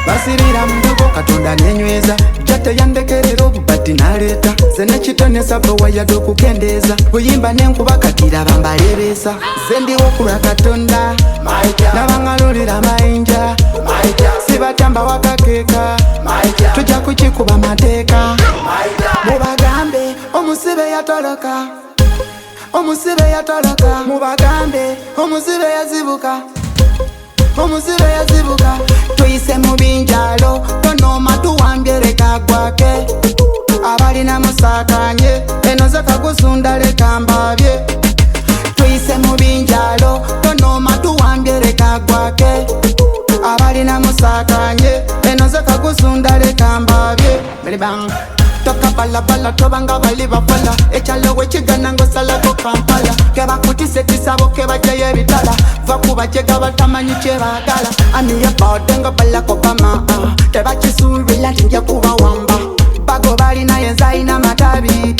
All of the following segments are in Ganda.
Basirira mdogo katonda nenyweza jate yandekerero bubati naleta zene chitonesa bwa yadokukendeza kuyimba nenkuba katira bambalebesa zendi okula katonda nabangalulira mayinja sibatamba wakakeka tujja kukikuba mateeka mubagambe omusibe yatoloka mubagambe omusibe yazibuka tuyise mu binjalo tonoma tuwambyereka gwake abalina musakanye enoze kagusunda leka mbabye tuyise mu binjalo tonoma tuwambyereka gwake abalina musakanye enoze kagusunda leka mbabye melibang toka bala tobanga bali bafala echalo wechigana ngosalako Kampala keba kutise tisabo keba jaye bitala vakuba jega batamanyi chebagala aniye badenga bala kopama teba chisuri lati nje kuba wamba bago bali na yenzaina matabi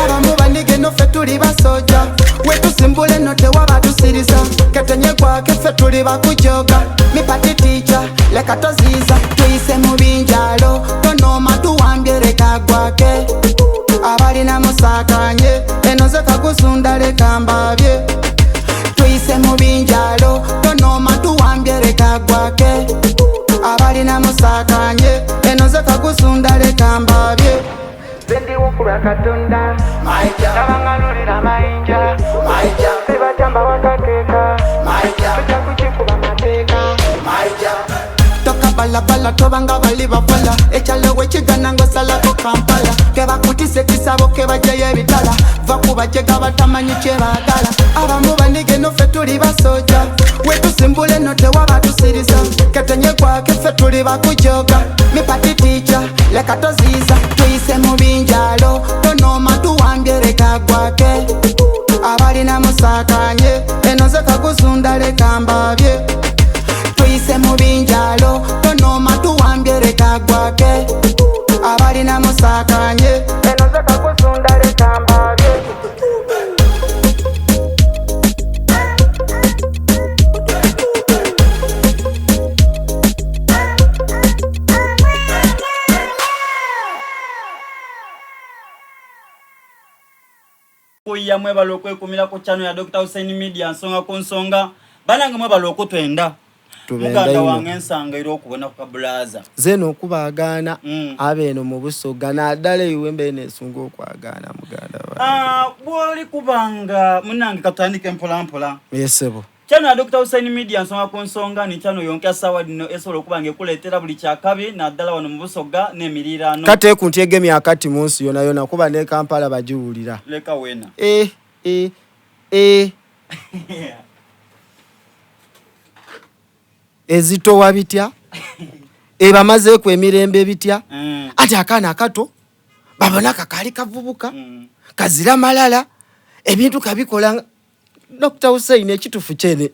abamu banige no fetuli basoja wetu simbule note wabatusiriza ketenye kwake fetuli bakujoga mipati ticha leka toziza tuyise mu binjalo tonoma tuwambyereka gwake abalina musakanye enoze kagusunda leka mbabye tuyise mu binjalo tonoma tuwambyereka gwake abalina musakanye enoze kagusunda leka mbabye zendi okula katonda nabangalulira mayinja sibatamba wakakeka tujja kukikuba mateeka toka bala tobanga bali bafala echalo wechigana ngosalako Kampala keba kutise kisabo keba jaye bitala vakuba jega batamanyi chebagala abamu banige no fetuli basoja wetu simbule note wabatusiriza ketenye kwake fetuli bakujoga mipati ticha leka toziza tuyise mu binjalo tonoma tuwambyereka gwake abalina musakanye enoze kagusunda leka mbabye tuyise mu binjalo tonoma tuwambyereka gwake abalina musakanye enoze kagusunda leka mbabye kuya mwebalo kwekumira ku channel ya Dr. Hussein Media nsonga ku nsonga banange mwebalo okutwenda muganda wange nsanga iro okubona ku kabulaza zeno okubagana abeno mu busoga naddala iwembe nesunga okwagana muganda wa bwoli kubanga munange katandike mpola yesebo channel ya Dr. Hussein Media nsonga ku nsonga ni channel yonke sawa dino esolo okubanga ekuletera buli kyakabi naddala wano mu busoga n'emirirano kate kuntyege myakati munsi yona kuba ne Kampala bajiwulira leka wena ezitowa bitya ebamaze ku emirembe bitya ati akana akato babona kakali kavubuka kazira malala ebintu kabikola Dr. Hussein ekitufu chene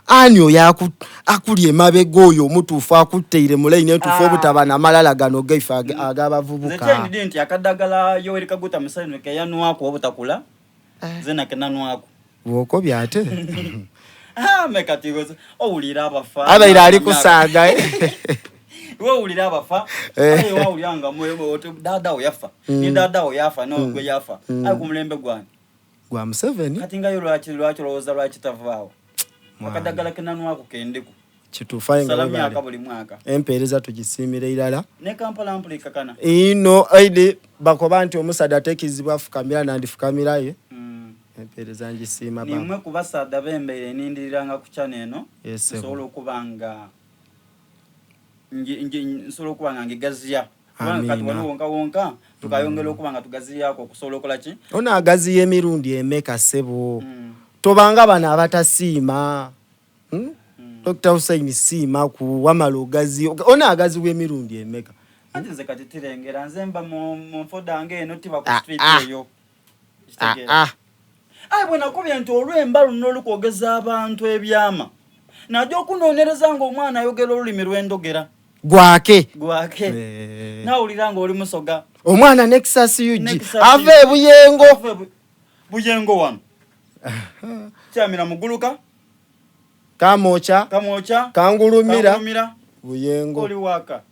anyo yaku akuli emabega oyo omutufu akuteire mu line entufu obutabana malala gano gaifa agabavubuka zeche ndinti akadagala Yoweri Kaguta Museveni ke yanwako obutakula zena kenanwako woko byate mekatigo owulira abafa abaira ali kusaga we ulira abafa ayi wa ulyanga moyo dada oyafa ni dada oyafa no gwe yafa ayi kumulembe gwani gwa Museveni kati nga lwaki loza lwaki tavaawo akadagala kenanwako kendeku kitufaye nga salamu akabuli mwaka empereza tugisimire ilala ne Kampala ampulika kana ino aide bakoba nti omusada tekizibwa fukamira nandifukamira ye empereza ngisima ba nimwe kubasada bembeere nindiriranga ku channel eno solo kubanga solo kubanga ngigaziya kati wonka tukayongera okubanga tugaziya yako kusolo kola ki ona agazi yemirundi emeka sebo tobanga bana abatasiima Dr. Hussein sima ku wamalo gazi ona agazi wemirundi emeka ati nze kati tirengera nze mba mu fodange eno tiba ku street eyo ayi bwena kubye nti olw'embalu n'olukogeza abantu ebyama najja okunoonyereza ng'omwana ayogera olulimi lw'endogera gwake nawulira ng'oli musoga omwana Nexus UG ave buyengo wano Kyamira muguluka kamocha kangulumira buyengo oli waka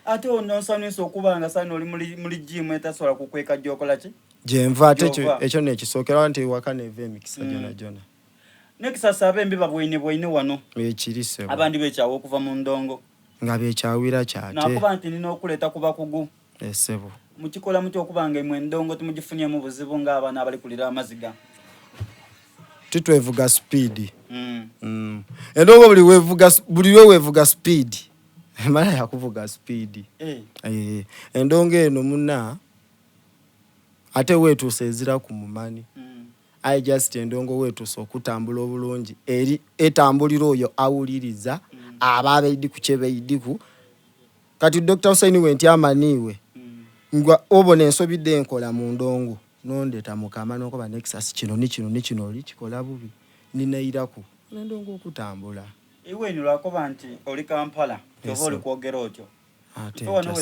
ate onosanyusa okubanga sano oli muli gym etasobola kukweka gyokola ki jenva ate ekyo nekisookera nti waka neva emikisa jona nekisasa abembi babwine wano ekirise abandi bekyawo okuva mu ndongo nga bekyawira kyate nakuba nti nina okuleeta kuba kugu esebo mukikola muti okubanga emwe endongo timugifunyemu buzibu ng'abaana abali kulira amaziga titwevuga speed endongo buli wewevuga speed mala yakuvuga speed endongo eno muna ate wetuuse ezira ku mumani I just endongo wetuuse okutambula obulungi eri etambulira oyo awuliriza ababeidi ku kyebeidiku kati Dr. Hussein wenti amaniwe ngwa obone ensobidde enkola mu ndongo nondeta mukama nokoba nexus kino oli kikola bubi ninairaku endongo okutambula iwe ni lwakoba nti oli Kampala toba oli kwogera otyo wano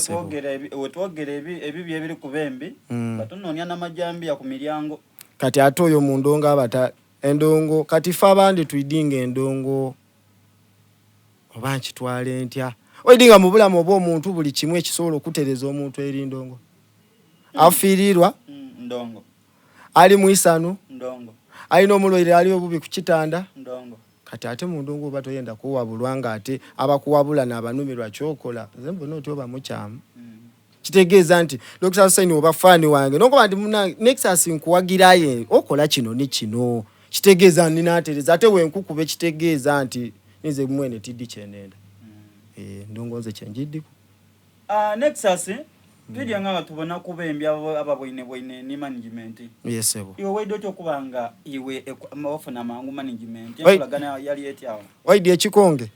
wetwogera ebibi ebiri ku bembi batunoonya n'amajambiya ku miryango kati ate oyo mu ndongo abata endongo kati fe abandi tuyidinga endongo oba nkitwale ntya oyidinga mu bulamu oba omuntu buli kimu ekisobola okutereza omuntu eri ndongo afiirirwa ndongo ali mu isano ndongo alina omulwaire ali obubi ku kitanda ndongo kati ate mu ndongo oba toyenda kuwabulwa nga ate abakuwabula n'abanumirwa kyokola nze mbona oti oba mukyamu kitegeeza nti Dr. Hussein oba faani wange nokuba nti nexus nkuwagirayo okola kino ne kino kitegeeza ninaatereza ate wenkukube kitegeeza nti nize mwene tiddi kyenenda ndongo nze kyenjiddiku nexus tulya nga tubona kubembi ababwine ni management yesebo iwe wedo kyokubanga iwe ofuna mangu management yakulagana yali etyawo waidi ekikonge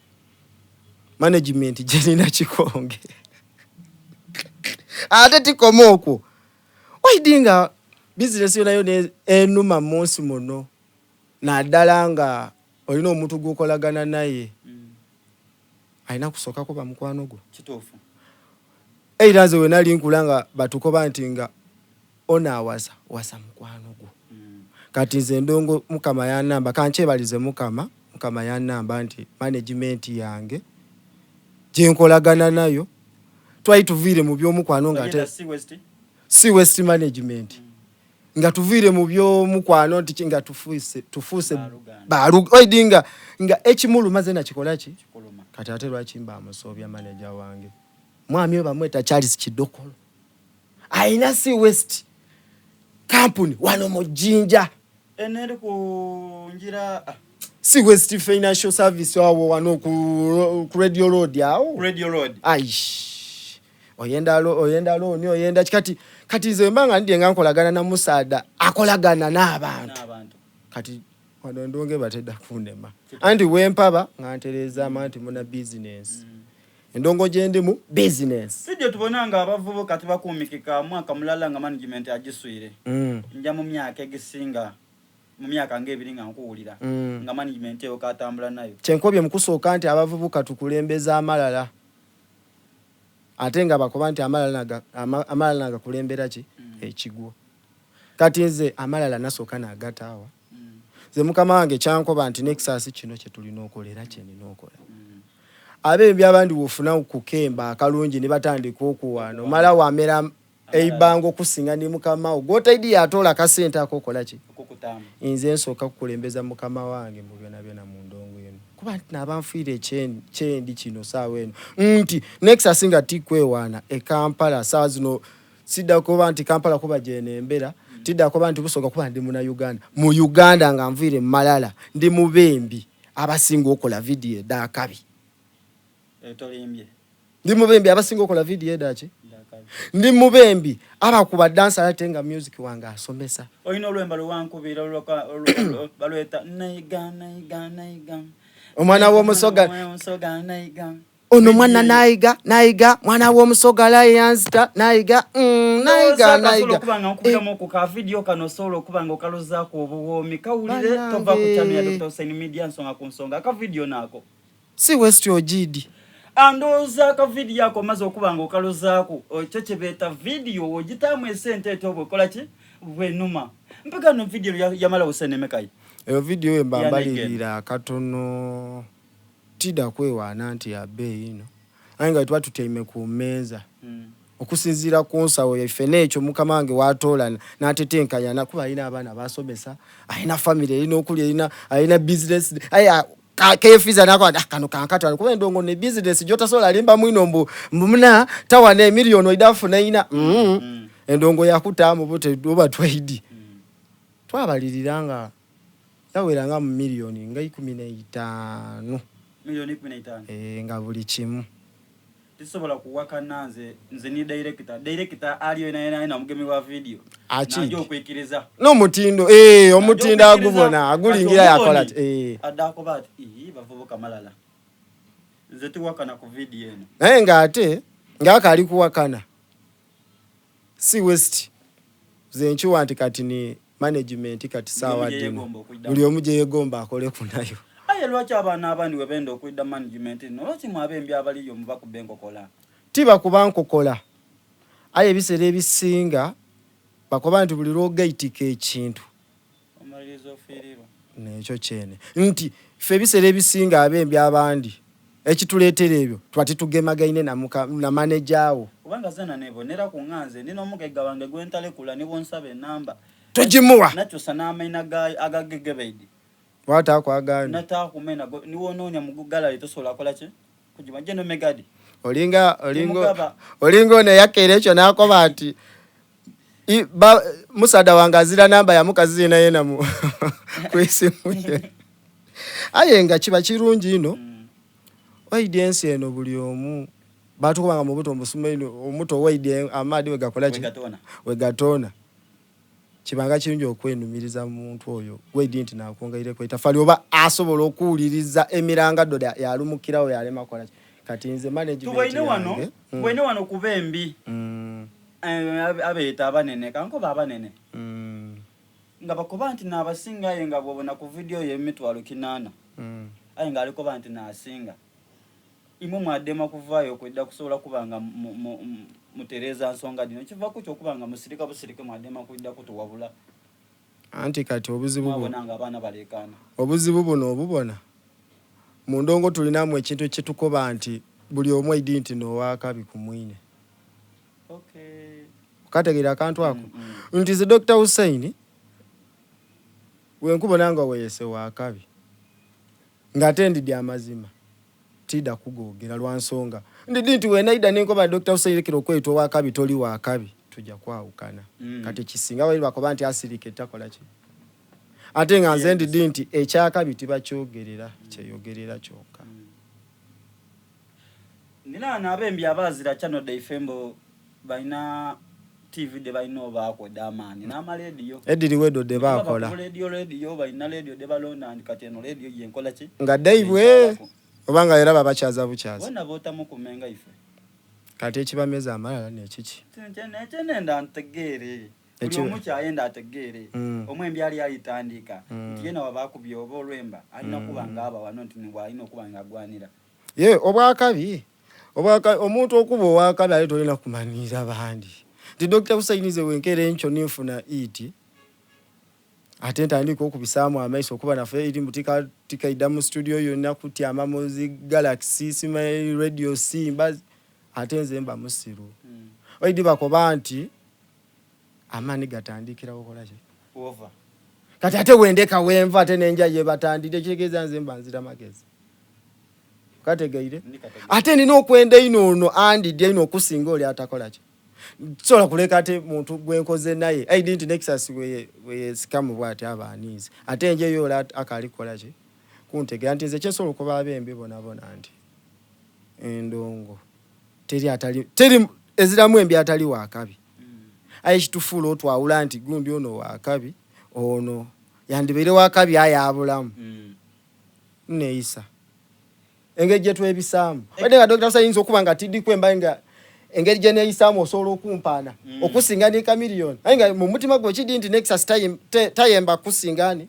management jenina kikonge ate tikomoko waidinga business yonayo enuma monsi muno naddala nga olina omuntu gukolagana naye aina kusoka ko bamukwano gwo kituufu eiraze we nali nkulanga batukoba nti nga ona wasa mukwano gwo kati nze ndongo mukama yanamba kanchebalize mukama yanamba nti management yange jenkolagana nayo twayituvire mu byomukwano nga ate si west management nga tuvire mu byomukwano nti kinga tufuse baruga oidinga nga ekimulu maze na kikolaki kati ate lwakimba amusobya manager wange mwami bamweta Charles Kidokolo aina si west company wano mujinja eneri ku njira si west financial service wawo wano ku radio road aish oyenda ni oyenda kati ze mbanga ndiye ngankolagana na Musada akolagana n'abantu kati wano ndonge batedda kunema anti wempaba ngantereza amanti muna business endongo jende mu business sijjo tubonanga abavubuka tibakumikika mwaka mulala nga management agiswire nja mu myaka egisinga mu myaka ng'ebiri nga nkuwulira nga management eyo katambula nayo kyenkobye mukusooka nti abavubuka tukulembeza amalala ate nga bakoba nti amalala naga kulembera ki ekigwo kati nze amalala nasooka nagataawa ze mukama wange kyankoba nti nexus kino kye tulina okolera kye nina okola abembi abandi wofuna kukemba akalungi ne batandika okuwano mala wamera eibango kusinga ni mukama gotaidi yatola kasente akokola ki okukutama inze nsooka kukulembeza mukama wange mu byona mu ndongo eno kuba nti nabanfiire kyendi kino saawa eno nti nexus nga tikwewaana e Kampala saawa zino sidda kuba nti Kampala kuba jenembera tidda kuba nti busooka kuba ndi mu Uganda nga nviire malala ndi mubembi abasinga okola video edakabi tolimbye ndi mubembi abasinga okola video edaki ndi mubembi abakuba dansa atenga music wange asomesa oyina olwemba luwankubira balweta naiga omwana w'omusoga ono mwana naiga mwana w'omusoga Lionstar naiga kubanga nkubiramu ku ka video kano solo kubanga okalozaako obuwoomi kawulire tova ku channel ya Dr. Hussein Media nsonga ku nsonga ka video nako si west ogidi andoza ka video yako maze okubanga okalozaako okyo kye beta video ogitamu esente eto obukola ki bwenuma mpaka no video ya mala usene mekai eyo video embambalirira katono tida kwewaana nti yabe ino anga twatu teme ku meza okusinzira ku nsawo yaffe n'ekyo mukama wange watoola n'atetenkanya nakuba alina abaana basomesa alina family alina okuli alina business aya kefiza nako kano kankatwala kuba endongo ne business jotasola alimba mwino mbumuna tawana emiliyoni idafuna ina endongo yakutamu bote oba twaidi twabaliliranga yaweranga mu miliyoni nga 15 miliyoni 15 nga buli kimu tisobola kuwaka nze ni director aliyo ina mugemi wa video najo okwikiriza n'omutindo omutindo agubona agulingira yakola adako bati bavubuka malala nze tiwakana ku video eno naye ng'ate ng'akali kuwakana si west zenchuwa nti kati ni management kati sawa dino buli omu gye yegomba akole kunayo aye lwaki abaana abandi webenda okwidda management no lwaki mwabembi abaliyo muba ku benko kola tiba kubanko kola aye ebiseera ebisinga bakoba nti buli lwogaitika ekintu omaliriza ofiirira nekyo kyene nti ffe ebiseera ebisinga abembi abandi ekituleetera ebyo twati tugemagaine na manajawo kubanga zena nebonera ku nganze nina omugega wange gwentalekula ne bonsaba enamba togimuwa nakyusa n'amaina agagegebeidi wata kwagana nata kumena niwo nonya mugugala litosola kola ki kujimanje no megadi olingo ne yakere ekyo nakoba ati musada wangazira namba ya mukazi na yena mu kwesimu ayenga kiba kirungi ino audience eno buli omu batu kubanga mu buto mbusumeno omuto waide amadi wegakola ki wegatona kibanga kirungi okwenumiriza muntu oyo waide nti nakongaire kweta fali oba asobola okuwuliriza emiranga doda yalumukirawo yalema kola kati nze management tubaine wano kubembi abeeta abanene kanko babanene nga bakoba nti nabasinga aye nga bwobona ku video y'emitwalo 8 aye nga aliko banti nasinga imwe mwadema kuvaayo kwedda kusobola kubanga mutereza nsonga dino kiva ku kyokubanga busirike mwadema kwedda kutuwabula anti kati obuzibu bwabonanga abaana balekana obuzibu buno obubona mu ndongo tulinamu ekintu ekitukoba nti buli omu idi nti nowakabi ku mwine kategeera akantu ako nti ze Dr. Hussein wenkubonanga weyese wakabi ng'atendidde amazima tida kugogera lwansonga ndidi nti wenaida nenkoba Dr. Hussein kiro kweto wakabi toli wakabi tujja kwawukana kati kisinga wali bakoba nti asirike takola ki ate nga nze ndidi nti ekyakabi tibakyogerera kyeyogerera kyokka nina nabembi abazira channel de fembo baina TV de baino bako damani na ma radio ediri wedo de bakola radio baina radio de balonda and kateno radio yenkola ki nga Dave obanga era babakyaza bukyaza wona vota mukumenga ife kati ekibameza amalala nekiki nenda ntegere buli omucha ayenda ategere omwembi ali alitandika yena wabakubye oba olwemba alina kubanga aba wano nti alina kubanga agwanira obwakabi omuntu okuba owakabi ali tolina kumanira bandi ti Dr. Hussein ze wenkere encho ninfuna iti ate ntandika okubisaamu amaiso okuba naffe eri mutika ida mu studio yonna kutyama muzi Galaxy sima radio simba ate nze mba musiru oidi bakoba nti amani gatandikira okola ki over kati ate wendeka wenva ate nenja ye batandide kigeza nze mba nzira magezi kategeire ate nina okwenda ino andi de ino okusinga oli atakola ki sola kuleka ate muntu gwenkoze naye I didn't Nexus we scam bwati abanize ate nje yo akali kola ki kuntegera nti nze kyesola kuba abembe bona nti endongo teri eziramu embi atali wakabi aye kitufulo otwawula nti gundi ono wakabi ono yandibere wakabi ayabulamu neisa engeje twebisamu wede nga Dr. Hussein okuba nga tidi kwemba nga engeri gye neyisamu osobola okumpaana okusinga kamiliyoni aye nga mu mutima gwe kidi nti Nexus tayemba kusingani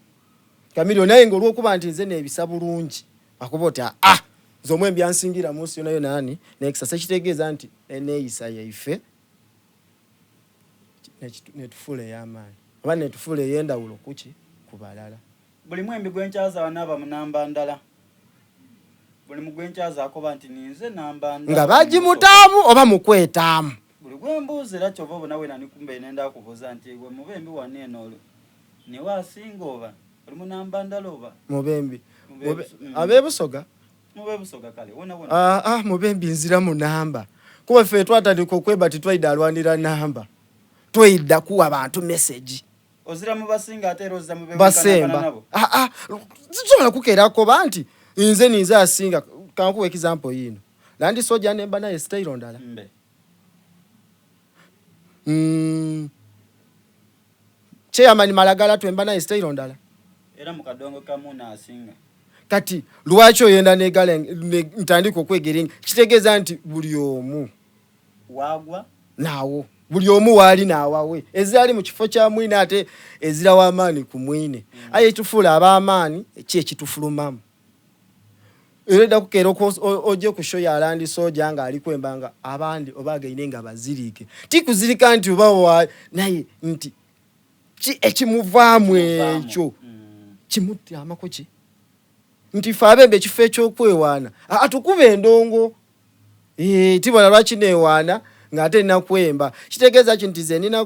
kamiliyoni aye nga olwokuba nti nze nebisa bulungi akuba oti zomwe mbyansingira munsi nayo nani Nexus ekitegeeza nti eneyisa yaife netufule y'amaanyi oba netufuula ey'endawulo kuki ku balala. Buli mwembi gwenkyaza wanaaba mu namba ndala. Buli mugwenkyaza akoba nti ninze namba ndala. Nga bagimutaamu oba mukwetaamu. Buli gwembuuza era kyova obona we nani kumbe nenda kubuuza nti gwe mubembi wanne eno niwe asinga oba oli mu namba ndala oba mubembi abeebusoga mubeebusoga kale wona mubembi nzira mu namba kuba ffe twatandika okweba titwaidde alwanira namba twaidda kuwa abantu message ozira mu basinga ate era ozira mubembi basemba zisobola kukeerako banti nze asinga kankuwa example yino Landi Soja nemba naye style ndala Chairman Malagala twemba naye style ndala era mu kadongo kamu asinga kati lwaki oyenda negala ntandika okwegeringa kitegeeza nti buli omu wagwa naawo buli omu waali naawawe ezirali mu kifo kya mwine ate ezira w'amaanyi ku mwine aye tufuula ab'amaanyi ki ekitufulumamu ereda kukeera ojje ku show ya Landi Soja nga ali kwembanga abandi oba againe nga bazirike tikuzirika nti oba naye nti ki ekimuvaamu ekyo kimutyamako ki nti fe abembe ekifo ekyokwewaana atukuba endongo tibona lwaki neewaana ng'ate nnakwemba kitegeeza ki nti ze nina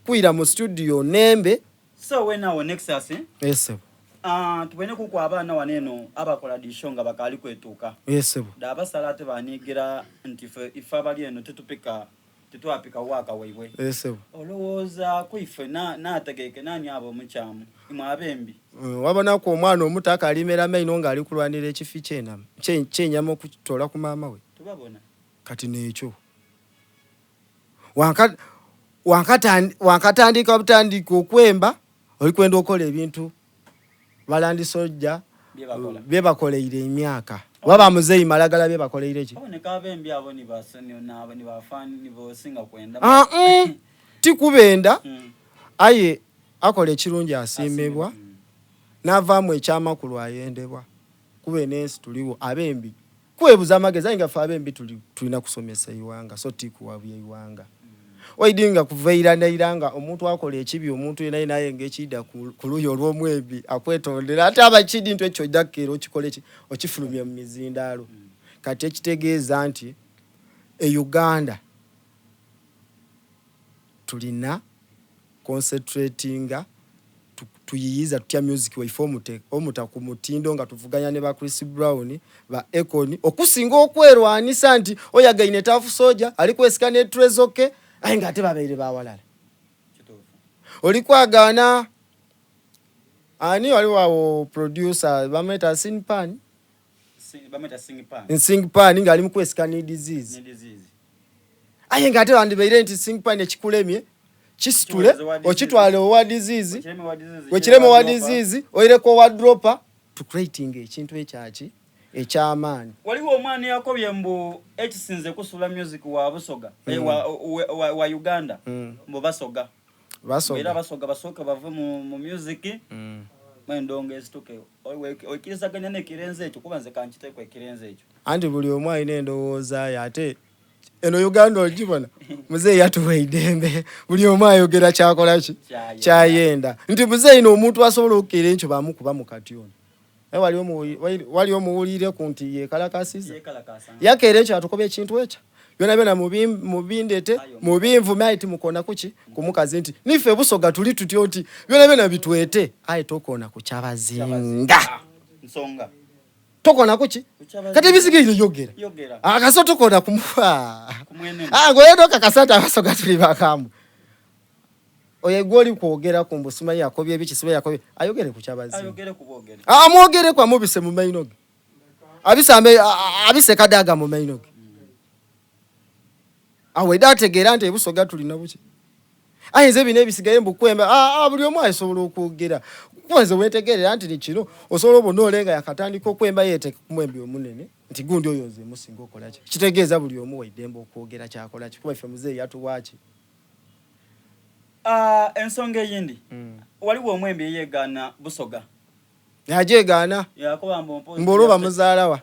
kwira mu studio nembe so wenawo Nexus esebo tubone kuko abaana waneeno abakola disho nga bakali kwetuuka esebo dabasala ate baniigira nti ife abali eno tetwapika waka waibwe esebo olowooza kuife naategeeke nani abo omukyamu imwe abembi wabonako omwana omuto akalimera maino ng'ali kulwanira ekifi kyenamu kyenyama okutoola ku maama we tubabona kati n'ekyo wankatandika obutandika okwemba oli kwenda okola ebintu Landi Soja byebakoleire emyaka waba muzeeyi Malagala byebakoleire eki tikubenda aye akola ekirungi asiimibwa n'avaamu ekyamakulu ayendebwa kuba enensi tuliwo abembi kwebuza amagezi aye nga ffe abembi tulina kusomesa iwanga so tikuwabya iwanga oidinga kuveira neiranga omuntu akola ekibi omuntu yena naye ngekida ku luyo olw'omwembi akwetondera ate abakidi ntu ekyo dakero okikole okifulumye mu mizindaalo kati ekitegeeza nti Uganda tulina concentratinga tuyiyiza tutya music waife omuta ku mutindo nga tuvuganya ne ba Chris Brown ba Ekoni okusinga okwerwanisa nti oyagaine Tafu Soja ali kwesika ne Trezoke aye ng'ate babeire bawalala oli kwagaana ani waliwo awo producer bamweta Singpan ng'ali mu kwesika ne disease aye ng'ate wandibeire nti Singpan ekikulemye kisitule okitwale owa disease wekireme wa disease oireko wa dropper to creating ekintu ekyaki ekyamaani waliwo omwana yakobye mbu ekisinze kusula music wa Busoga wa Uganda mbu basoga era basoga basooka bave mu music mwendongo ezituke oikirizaganya nekirenze ekyo kuba nze kankiteeko ekirenze ekyo anti buli omu alina endowooza ye ate eno Uganda ogibona muzeeyi yatuwaidembe buli omu ayogera kyakola ki kyayenda nti muzeeyi n'omuntu asobola okukeera enkyo bamukuba mu katyoni wali omuwulire ku nti yekalakasiza yakeera ekyo atukoba ekintu ekyo byona byona mubindete mubinvume aye timukona kuki ku mukazi nti nife Busoga tuli tutyo nti byona byona bitwete aye tokona ku kyabazinga nsonga tokona kuki kati bisigire yogera akaso tokona kumufa ngoyedo kakasata Abasoga tuli bakamu oye goli kwogera ku mbusuma yakobye bikisibe yakobye ayogere ku kyabazi amwogere kwa mubise mu mainoge abise kadaga mu mainoge awe dategera nti Busoga tulina buki ayinze bine bisigaye mbukwemba buli omu asobola okwogera kwanze wetegerera nti kino osobola obonolenga yakatandika okwemba yete kumwembi omunene nti gundi oyo nze musinga okola ki kitegeeza buli omu waidembe okwogera kyakola ki kuba ffe muzeeyi yatuwaaki ensonga eyindi waliwo omwembi eyeegaana Busoga yajeegaana yakoba mbuluba muzaalawa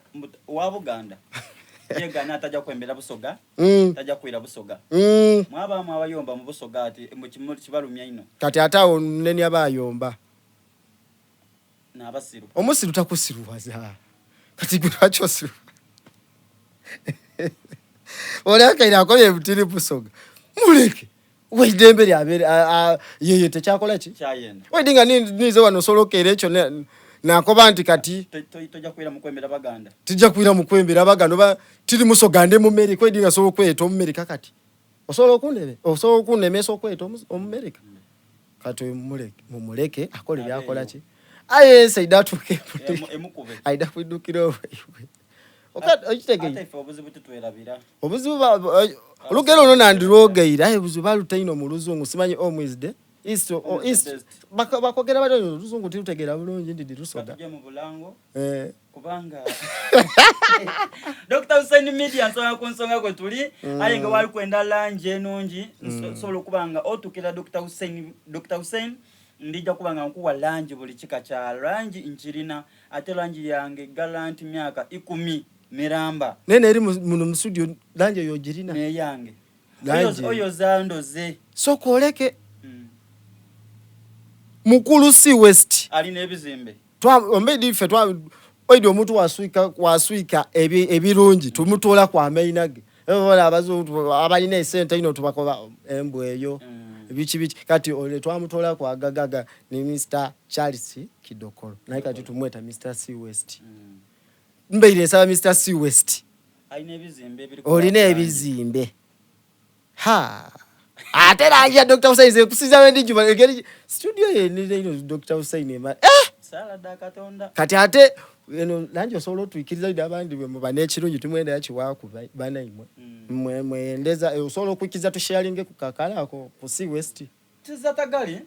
wa Buganda yega na tajja kwembera Busoga tajja kwira Busoga mwaba mwabayomba mu Busoga ati mu kimuli kibalumya ino kati atawo neni abayomba na abasiru omusiru takusiruwaza kati gwacho siru ola kaira akoye butiri Busoga muleke weidembe lyabere yeye techakola ki chayenda wedinga nizo wano solokere echo nakoba nti kati tojja kwira mukwembera Baganda tijja kwira mukwembera Baganda ba tiri Musogande mu America wedinga solo kweto mu America kati osolo kunemesa okweto mu America kati mumuleke akole lyakola ki aye saida tuke emukube aida kwidukira wewe okati okitegeye ate ife obuzibu tutwerabira obuzibu olugero no nandirogeira aye buzibu balutaino mu luzungu simanyi omwizde east bakogera bali luzungu tirutegera bulungi ndi Lusoga tuje mu bulango kubanga Dr. Hussein Media nsonga ku nsonga kwe tuli aye nga wali kwenda lanje nungi solo kubanga otukira Dr. Hussein ndija kubanga nkuwa lanje buli kika kya lanje inchirina ate lanje yange galanti myaka 10 miramba nene eri mu studio lanje yogirina ne yange oyo zandoze sokoleke mukulu si west ali nebizimbe ombedi ife oidi omuntu waswika ebirungi tumutola kwa mainage evola abazu abalina esente ino tubakoba embweyo bichi kati ole twamutola kwa gagaga ni Mr. Charles Kidokolo naye kati tumweta Mr. C West mbeire saba Mr. C West aine ebizimbe olina ebizimbe ha atera anja Dr. Hussein kusiza wendi juba egeri studio ye ni Dr. Hussein sala da Katonda kati ate eno nanje solo twikiriza ida abandi bwe mubane kirungi tumwenda yachi waku bana imwe mwendeza solo kwikiza to sharing ku kakala ako ku C West tizatagali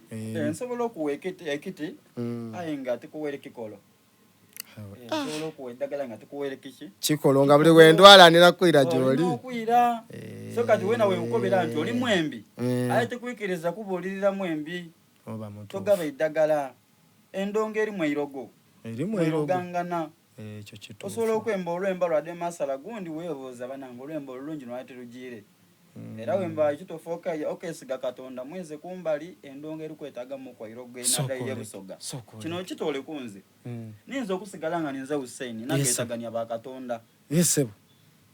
nsobola okuwekete ekiti ayenga ati kuwere kikolo solo kuwedagala ngati kuwere kishi kikolo nga buli wendwala nira kwira joli okwira so kati wena we ukobera nti oli mwembi ayete kwikiriza kubulirira mwembi oba muntu togaba idagala endongeri mwirogo gangana ekyo kitu osobola okwemba olwemba lwa demasala gundi weebuuza banange olwemba olulungi lwate lugire era wemba ekitofoka okesiga Katonda mweze kumbali endongeri kwetaga mu kwa irogo enada ye Busoga kino kitole kunze ninza okusigala nga ninza Hussein nagetaganya ba Katonda yesebo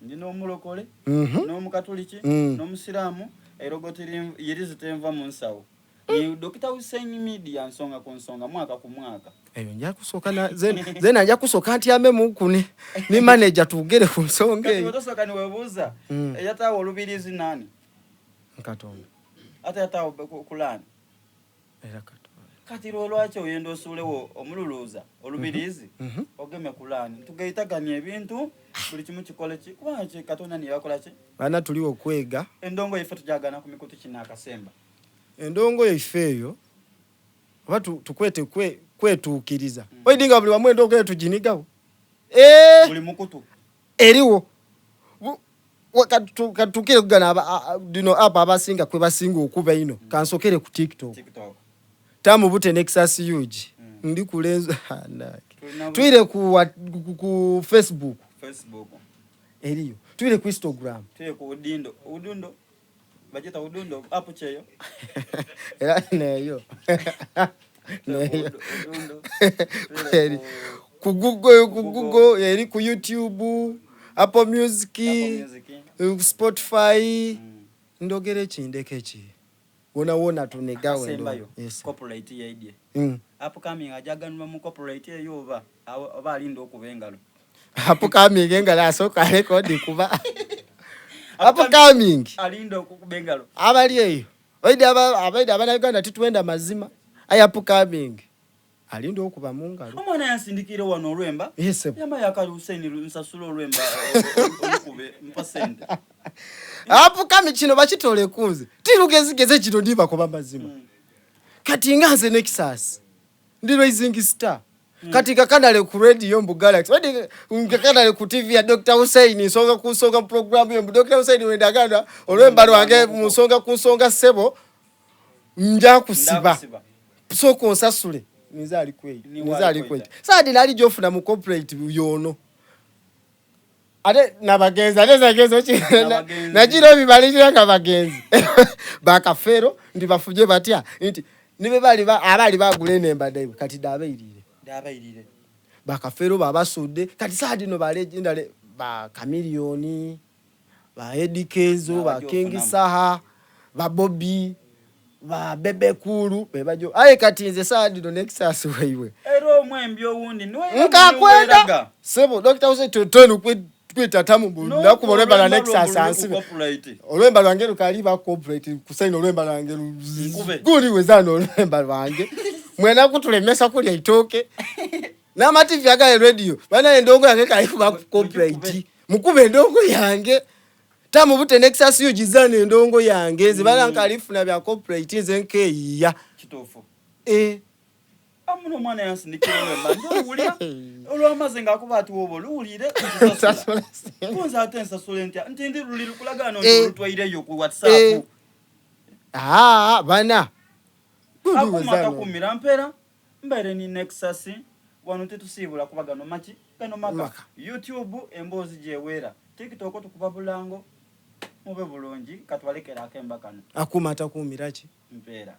ndino omulokole n'omukatoliki n'omusiramu irogo tiri yirizi tenva mu nsawo ni Dr. Hussein Media nsonga ku nsonga mwaka ku mwaka eyo nja kusoka na zena nja kusoka anti ame mukune ni manager tugere ku nsonga eyo tosoka ni webuza yatawo olubirizi nani Katonda ate yatawo kulani era Katonda kati lwaki oyendo sulewo omululuza olubirizi ogeme kulani tugeitaganya ebintu buli kimu kikole ki kubanga Katonda ni yakola ki bana tuliwo kwega endongo ife tujagana ku mikutu kinaka semba endongo yefeyo watu tukwete kwetukiriza oidinga buli wamwe endongo tujinigawo buli mukutu eriwo wakatukire kugana dino apa abasinga kwe basinga okuba ino kansokere ku TikTok tamu bute Nexus huge ndi kulenza tuire ku Facebook eriyo tuire ku Instagram tuire ku udundo bajeta udundo hapo cheyo era neyo ku Google eri ku YouTube Apple Music Spotify ndogere chindeke chi wona tunegawe ndo yes corporate ya idea hapo kami ajaganwa mu corporate yoba abalindo okubengalo hapo kami ngengala asoka record kuba hapo coming alindo kubengalo abali eyo oide abana Uganda titwenda mazima ayapo coming alindo okuba mungalo omwana yasindikire wano olwemba yes yama yakali Hussein nsasulo olwemba okube mpasende hapo kami kino bakitole kunze tirugezigeze kino ndiba ko mazima kati nganze Nexus ndi Rising Star kati kakandale ku radio mbu Galaxy wadi ngakandale ku TV ya Dr. Hussein nsonga kusonga program yo Dr. Hussein wendaganda olwemba lwange musonga kusonga sebo nja kusiba soko nsasule nizali kweli sadi nali jofuna mu corporate yono ate nabagenzi ate zagezo nakiro bibalishira nga bagenzi bakafero ndi bafuje batya nti nibe bali abali bagule nembadde kati dabairire bakafero babasudde kati saadi no balejindale ba Chameleone ba Edikezo ba King Saha ba Bobby ba Bebe Kulu bebajo aye kati nze saadi no Nexus weiwe ero mwembi owundi niwe nkakwenda sebo Dr. Use totonu kwitatamu bunda kuboleba na Nexus ansibe olwemba lwange lukali ba corporate kusaina olwemba lwange guli wezano olwemba lwange mwena kutulemesa kulya itoke na mativi aga radio bana endongo yange kalifu ba corporate mukube endongo yange tamu bute Nexus yo jizana endongo yange nze bana nkalifu na bya corporate nze nkeya kitofo amuno mwana yansi nikirwe bando ulia olwamaze ngakubati wobo lulire kunza atensa solentia ntindi lulire kulagano ndolutwaire yo ku WhatsApp bana akumaka kumira mpera mbere ni Nexus wano tetusibula kubagano machi kano maka YouTube embozi jewera TikTok tukubabulango mube bulungi katwalekera akemba kano akumata kumirachi mpera